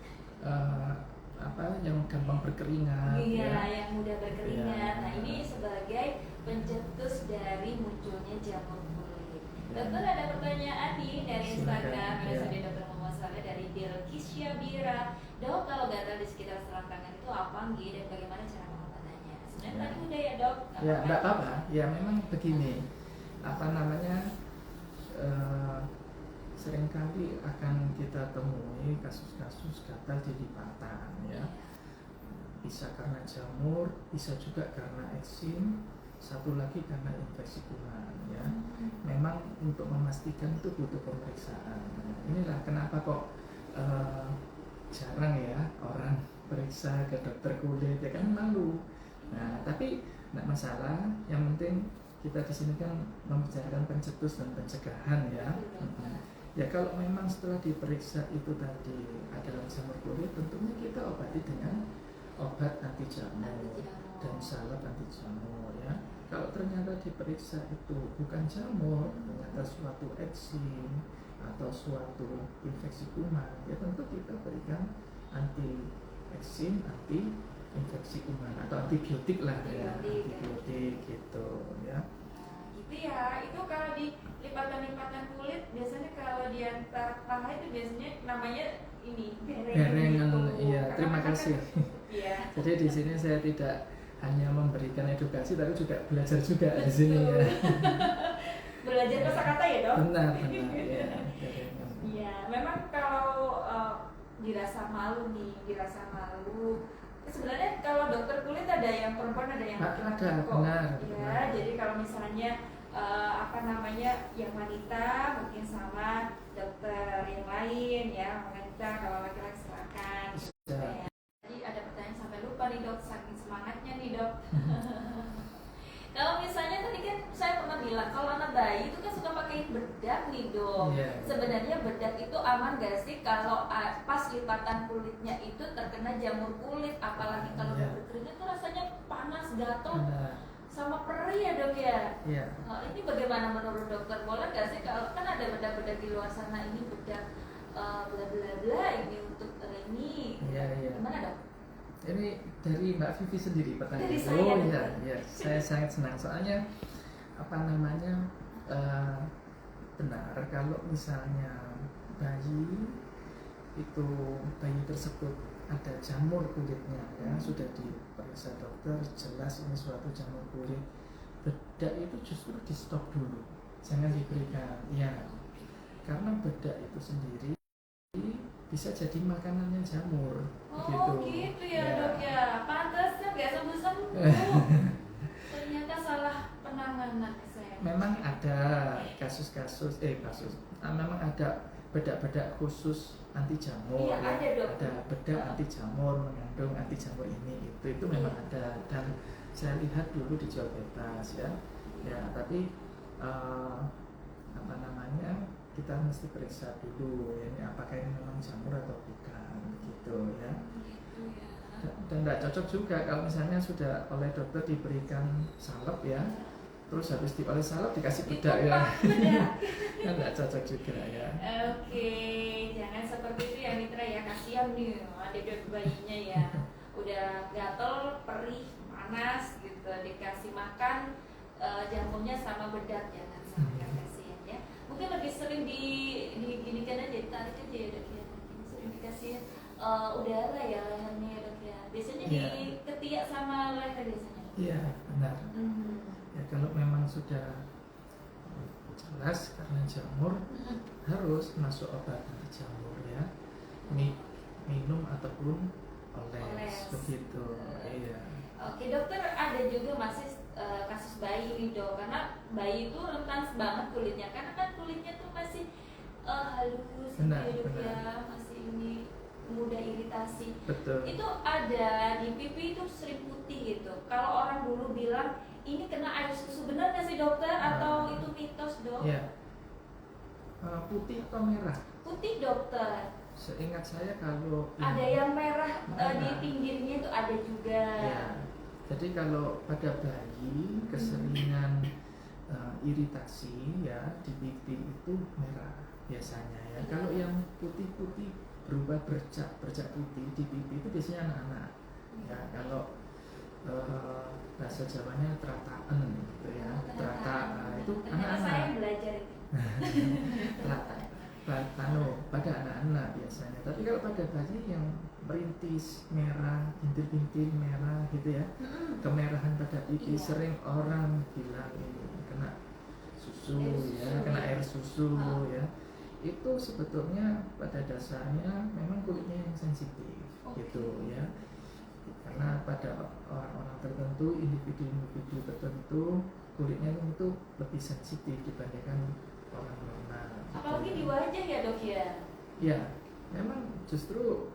Apa yang gampang berkeringat? Iya, ya. yang mudah berkeringat. Ya. Nah ini sebagai pencetus dari munculnya jamur kulit. Ya. Dokter ada pertanyaan nih dari Instagram ya. yang sudah Dokter Muhammad dari Dilkisya Bira. Dok, kalau gatal di sekitar selangkangan itu apa nggih dan bagaimana cara pengobatannya? Sebenarnya tadi udah ya dok. Ya enggak apa-apa. Ya memang begini. Apa namanya? Seringkali akan kita temui kasus-kasus gatal di lipatan ya. Bisa karena jamur, bisa juga karena eksim, satu lagi karena infeksi kuman ya. Memang untuk memastikan itu butuh pemeriksaan. Inilah kenapa kok jarang ya orang periksa ke dokter kulit ya kan, malu. Nah tapi tidak masalah, yang penting kita di sini kan membicarakan pencetus dan pencegahan ya. Ya kalau memang setelah diperiksa itu tadi adalah jamur kulit, tentunya kita obati dengan obat anti jamur dan salep anti jamur ya. Kalau ternyata diperiksa itu bukan jamur, ternyata suatu eksim atau suatu infeksi kuman, ya tentu kita berikan anti eksim, anti infeksi kuman atau antibiotik lah ya, antibiotik gitu ya. Nah, gitu ya. Itu kalau di lipatan-lipatan kulit biasanya kalau di antara paha itu biasanya namanya ini Berengan, gitu. iya. Karena Terima kan- kasih. Iya. Jadi di sini saya tidak hanya memberikan edukasi, tapi juga belajar juga di sini ya. Belajar kosakata ya dok? Benar, ya. Berengan. Iya, memang kalau dirasa malu nih, dirasa malu. Sebenarnya kalau dokter kulit ada yang perempuan, ada yang laki-laki Ada, kok. benar, Ya, benar. jadi kalau misalnya yang wanita mungkin sama dokter yang lain ya, wanita kalau laki-laki silakan. Bisa. Ya. Jadi ada pertanyaan sampai lupa nih dok, saking semangatnya nih dok. Kalau misalnya tadi kan saya pernah bilang kalau anak bayi itu kan suka pakai bedak nih dok. Iya. Sebenarnya bedak itu aman gak sih kalau pas lipatan kulitnya itu terkena jamur kulit, apalagi kalau Iya. udah berkeringat itu rasanya panas, gatel, Benar. sama perih ya dok ya. Iya. Ini bagaimana menurut dokter? Boleh gak sih kalau kan ada bedak-bedak di luar sana ini bedak bla bla bla ini untuk ini? Iya. Gimana dok? Ini dari Mbak Vivi sendiri pertanyaan. Dari saya, Oh dokter. iya, iya. Saya sangat senang soalnya benar kalau misalnya bayi tersebut ada jamur kulitnya ya, sudah diperiksa dokter jelas ini suatu jamur kulit, bedak itu justru di stop dulu, jangan diberikan ya, karena bedak itu sendiri bisa jadi makanannya jamur. Oh gitu ya dok ya. Pantasnya nggak sembuh-sembuh. Ternyata salah penanganan saya. Memang ada memang ada bedak-bedak khusus anti jamur. Iya, ada, Dok. Ada bedak anti jamur mengandung anti jamur ini itu memang ada, dan saya lihat dulu dijual bebas ya. Ya, tapi kita mesti periksa dulu ya, ini apakah ini memang jamur atau bukan gitu ya. Gitu ya. Dan tidak cocok juga kalau misalnya sudah oleh dokter diberikan salep ya, terus habis oleh salep dikasih bedak ya, kan tidak cocok juga ya. Oke, jangan seperti itu ya Mitra ya, kasihan nih ada bayinya ya, udah gatel, perih, panas gitu, dikasih makan jamurnya sama bedak, jangan sampai kasihan ya. Mungkin lebih sering diginikan aja, ditarik aja ya dok ya, sering dikasih udara ya lehernya ya dok ya, biasanya di ketiak sama leher biasanya. Iya benar. Ya kalau memang sudah jelas karena jamur harus masuk obat anti jamur ya, minum ataupun oles. Begitu. Iya. Oke dokter, ada juga masih kasus bayi nih dok, karena bayi itu rentan banget kulitnya, karena kan kulitnya tuh masih halus Benar, gitu benar. ya, masih ini mudah iritasi. Betul. Itu ada di pipi itu sering putih gitu. Kalau orang dulu bilang ini kena air susu, benar nggak sih dokter? Atau itu mitos dok? Iya. Putih atau merah? Putih dokter. Seingat saya kalau Ada yang merah di Merah. pinggirnya itu ada juga. Ya. Jadi kalau pada bayi keseringan iritasi ya di pipi itu merah biasanya ya. Kalau yang putih-putih berubah bercak putih di pipi itu biasanya anak-anak. Ya kalau bahasa Jawanya terataan gitu ya. Terata itu Ternyata saya anak-anak. belajar itu. Pada anak-anak biasanya. Tapi kalau pada bayi yang merintis merah, bintil-bintil merah gitu ya, kemerahan pada pipi, Iya. sering orang bilang ini kena susu Air susu, ya, kena ya. air susu ya. Itu sebetulnya pada dasarnya memang kulitnya yang sensitif gitu ya. Karena pada orang-orang tertentu, individu-individu tertentu, kulitnya itu lebih sensitif dibandingkan orang normal. Apalagi di wajah ya dok ya. Ya, memang justru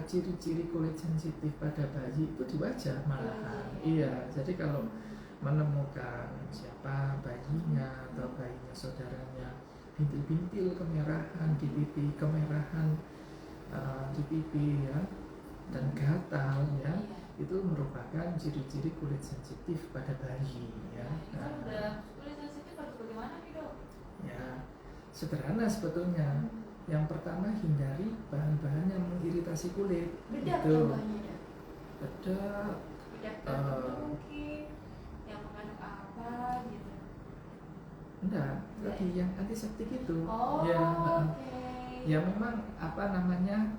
ciri-ciri kulit sensitif pada bayi itu di wajah malahan. Iya, jadi kalau menemukan siapa bayinya atau bayinya saudaranya bintil-bintil kemerahan di pipi, kemerahan di pipi ya, dan gatal ya, itu merupakan ciri-ciri kulit sensitif pada bayi ya. Itu kan udah kulit sensitif harus bagaimana nih dok? Ya, sederhana sebetulnya. Yang pertama, hindari bahan-bahan yang mengiritasi kulit. Bedak Itu contohnya dok. bedak, Bedak tertentu mungkin yang mengandung apa gitu. enggak, tadi yang antiseptik itu. Oh, Ya, oke. ya memang apa namanya,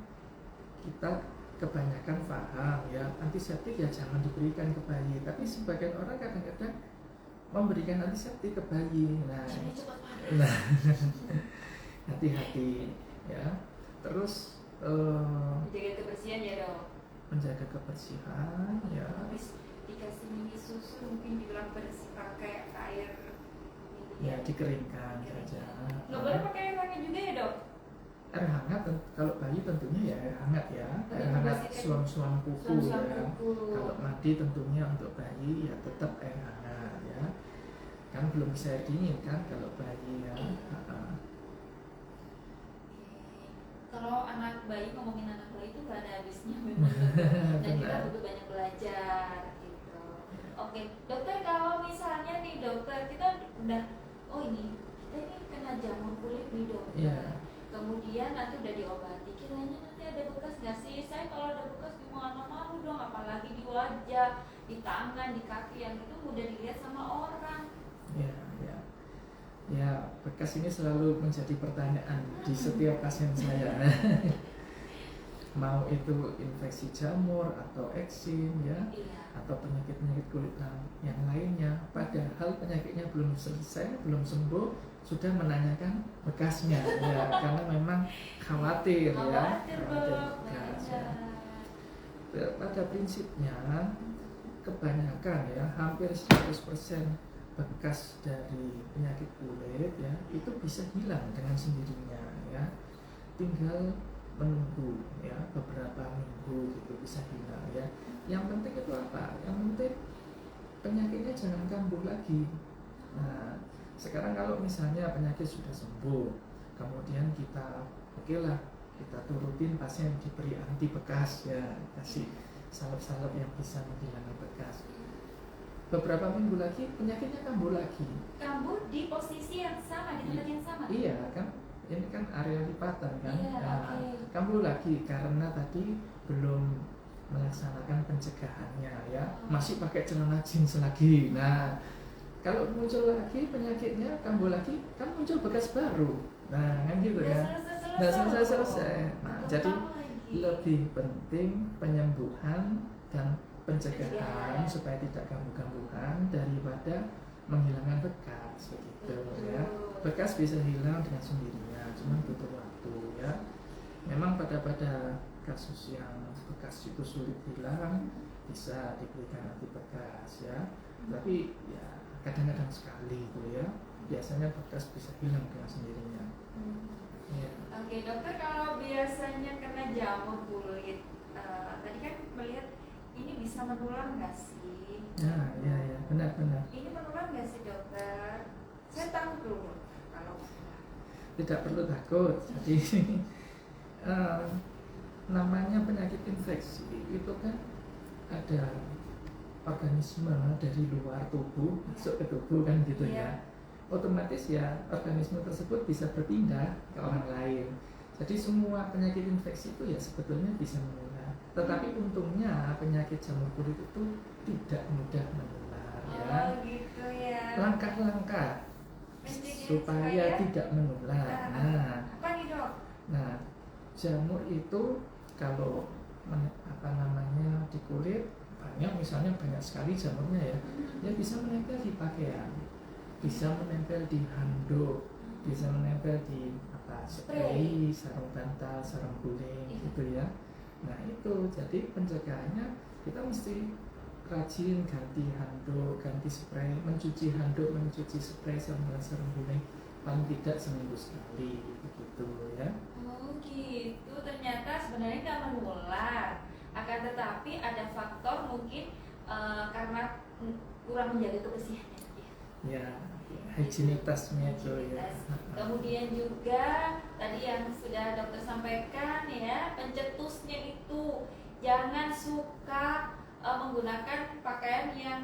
kita kebanyakan paham ya antiseptik ya jangan diberikan ke bayi, tapi sebagian orang kadang-kadang memberikan antiseptik ke bayi. Jadi cepat panas. Nah, hati-hati ya. Terus Menjaga kebersihan ya dok. menjaga kebersihan ya. Habis dikasih mini susu mungkin dibilang bersih pakai air Ya dikeringkan saja. Nggak boleh pakai air hangat juga ya dok? Air hangat kalau bayi tentunya ya air hangat ya. Air hangat suam-suam kuku Suam-suam ya. kuku. Kalau mandi tentunya untuk bayi ya tetap air hangat ya. Kan belum bisa air dingin kan kalau bayi ya. Kalau anak bayi, ngomongin anak bayi itu gak ada habisnya memang dan kita butuh banyak belajar gitu. Oke, dokter kalau misalnya nih dokter kita udah kita ini kena jamur kulit nih dokter. Iya. Kemudian nanti udah diobati, kiranya nanti ada bekas nggak sih? Saya kalau ada bekas gimana, malu dong, apalagi di wajah, di tangan, di kaki yang itu mudah dilihat sama orang. Ya, ya. Ya, bekas ini selalu menjadi pertanyaan di setiap pasien saya. Mau itu infeksi jamur atau eksim ya, Iya. atau penyakit-penyakit kulit yang lainnya. Padahal penyakitnya belum selesai, belum sembuh, sudah menanyakan bekasnya ya, karena memang khawatir ya, Khawatir bekas ya. Pada prinsipnya kebanyakan ya, hampir 100% bekas dari penyakit kulit ya itu bisa hilang dengan sendirinya ya, tinggal menunggu ya beberapa minggu gitu bisa hilang ya. Yang penting itu apa? Yang penting penyakitnya jangan kambuh lagi. Nah, sekarang kalau misalnya penyakit sudah sembuh, kemudian kita kita turutin pasien diberi anti bekas ya, kasih salep-salep yang bisa menghilangkan bekas. Beberapa minggu lagi penyakitnya kambuh lagi. Kambuh di posisi yang sama, di tempat yang sama. Iya kan, ini kan area lipatan kan. Iya, Nah, okay. Kambuh lagi karena tadi belum melaksanakan pencegahannya ya, masih pakai celana jeans lagi. Nah, kalau muncul lagi penyakitnya kambuh lagi, kan muncul bekas baru. Nah, kan gitu ya. Nggak selesai. Nah, jadi lebih penting penyembuhan dan pencegahan supaya tidak kambuh-kambuhan daripada menghilangkan bekas begitu ya. Bekas bisa hilang dengan sendirinya, cuma butuh waktu ya. Memang pada kasus yang bekas itu sulit hilang bisa diberikan anti bekas ya. Tapi ya kadang-kadang sekali itu ya. Biasanya bekas bisa hilang dengan sendirinya. Ya. Oke dokter, kalau biasanya kena jamur kulit, tadi kan melihat ini bisa menular nggak sih? Nah, ya, benar-benar. Ini menular nggak sih dokter? Saya takut dulu kalau tidak perlu takut. Jadi namanya penyakit infeksi itu kan ada organisme dari luar tubuh masuk ke tubuh kan gitu ya. Otomatis ya organisme tersebut bisa berpindah ke orang lain. Jadi semua penyakit infeksi itu ya sebetulnya bisa menular. Tetapi untungnya penyakit jamur kulit itu tidak mudah menular ya. Oh gitu ya. Langkah-langkah supaya tidak menular. Apa nih dok? Nah, jamur itu kalau di kulit banyak, misalnya banyak sekali jamurnya ya bisa menempel di pakaian, bisa menempel di handuk, bisa menempel di spray, sarung bantal, sarung guling gitu ya. Nah itu jadi pencegahannya kita mesti rajin ganti handuk, ganti spray, mencuci handuk, mencuci spray, sarung guling paling tidak seminggu sekali begitu ya. Oh gitu, ternyata sebenarnya nggak menular, akan tetapi ada faktor mungkin karena kurang menjaga kebersihannya. Ya, higienitasnya itu ya. Kemudian juga tadi yang sudah dokter sampaikan ya, pencetusnya itu jangan suka menggunakan pakaian yang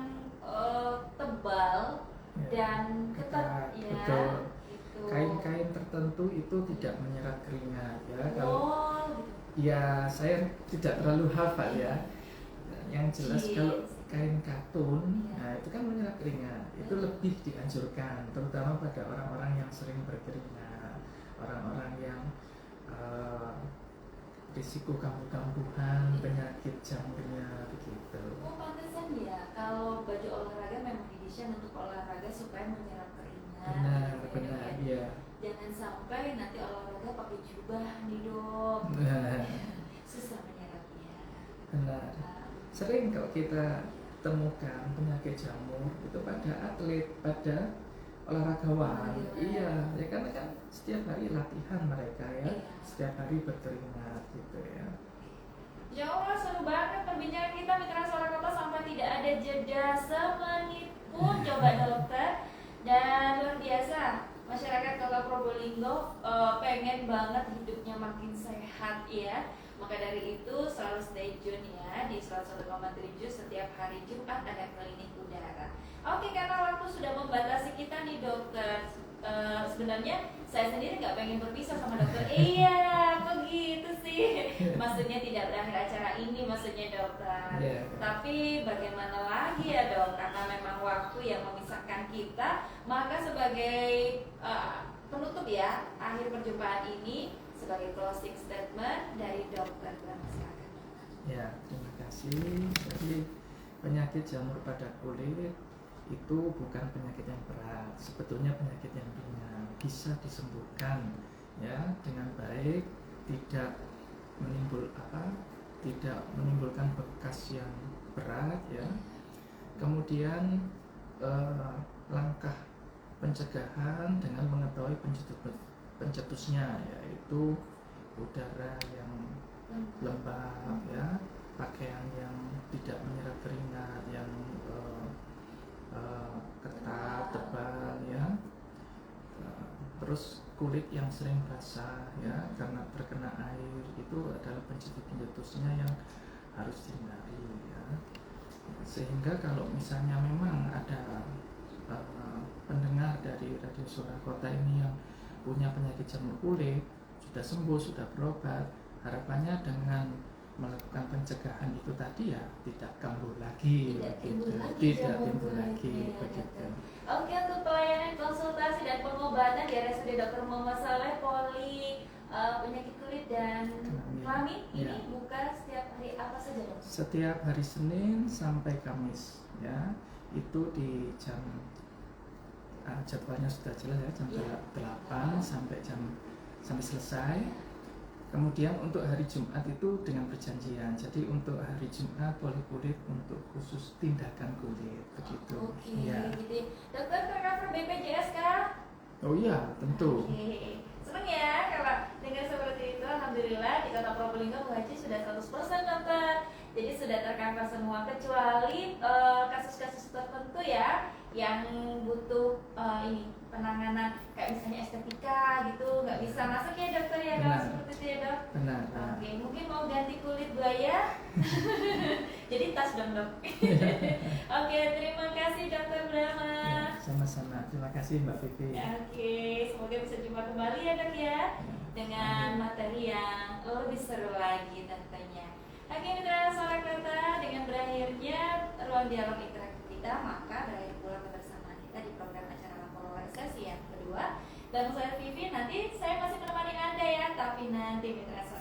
tebal Ya, dan ketat ketat, ya. betul. Gitu. Kain-kain tertentu itu tidak menyerap keringat ya. Kalau Oh, gitu. ya saya tidak terlalu hafal ya. Yang jelas Jeans. kalau kain katun, Iya. nah itu kan menyerap keringat. Itu lebih dianjurkan, terutama pada orang-orang yang sering berkeringat, orang-orang yang risiko kambuh-kambuhan, penyakit jamurnya begitu. Oh, pantesan ya. Kalau baju olahraga memang didesain untuk olahraga supaya menyerap keringat. Benar, gitu ya, benar, Dok, ya. ya. Jangan sampai nanti olahraga pakai jubah nih, Dok. Nah, Susah menyerapnya. benar. Sering kalau kita temukan penyakit jamur itu pada atlet, pada olahragawan. Iya, ya karena kan setiap hari latihan mereka ya, Iya. setiap hari berkeringat gitu ya. Ya Allah, seru banget perbincangan kita Mitra Suara Kota sampai tidak ada jeda semenit pun, coba dokter. Dan luar biasa, masyarakat Kota Probolinggo pengen banget hidupnya makin sehat ya. Maka dari itu selalu stay tune ya di 101,7 setiap hari Jumat ada klinik udara. Oke, karena waktu sudah membatasi kita nih dokter. Sebenarnya saya sendiri nggak pengen berpisah sama dokter. Iya, kok gitu sih? Maksudnya tidak berakhir acara ini, maksudnya dokter. Yeah. Tapi bagaimana lagi ya dok? Karena memang waktu yang memisahkan kita, maka sebagai penutup ya akhir perjumpaan ini sebagai closing statement dari dokter silakan. Ya, terima kasih. Jadi penyakit jamur pada kulit itu bukan penyakit yang berat, sebetulnya penyakit yang ringan, bisa disembuhkan ya dengan baik, tidak menimbulkan bekas yang berat ya. Kemudian langkah pencegahan dengan mengetahui pencetusnya, yaitu udara yang lembab ya, pakaian yang tidak menyerap keringat, yang ketat, tebal ya, terus kulit yang sering basah ya karena terkena air, itu adalah pencetusnya yang harus dihindari ya. Sehingga kalau misalnya memang ada pendengar dari Radio Suara Kota ini yang punya penyakit jamur kulit, sudah sembuh, sudah berobat, harapannya dengan melakukan pencegahan itu tadi ya tidak kambuh lagi, Tidak timbul lagi begitu. Oke, untuk pelayanan konsultasi dan pengobatan di RSUD Dr. Muhammad Saleh Poli penyakit kulit dan kelamin ini buka setiap hari apa saja dok? Setiap hari Senin sampai Kamis ya, itu di jam jadwalnya sudah jelas ya, jam 8 sampai selesai. Kemudian untuk hari Jumat itu dengan perjanjian. Jadi untuk hari Jumat poli kulit untuk khusus tindakan kulit begitu. Oke, ya. gitu. Dokter tercover BPJS kah? Oh iya, tentu. Oke. Seneng ya kalau dengar seperti itu. Alhamdulillah di Kota Probolinggo Bu Haji sudah 100% dokter. Jadi sudah tercover semua kecuali kasus-kasus tertentu ya yang butuh ini penanganan kayak misalnya estetika gitu nggak bisa masuk ya dokter ya kalau seperti itu ya dok. Benar. Oke, mungkin mau ganti kulit buaya jadi tas dong dok. Oke, terima kasih dokter Brahma. Ya, sama-sama, terima kasih Mbak Vivi. Oke, semoga bisa jumpa kembali ya dok ya dengan materi yang lebih seru lagi tentunya. Oke, Mitra Suara Kota, dengan berakhirnya ruang dialog interaktif kita, maka berakhir pula kebersamaan kita di program acara Lapor Sesi yang kedua. Dan saya Vivi, nanti saya masih menemani Anda ya, tapi nanti Mitra Suara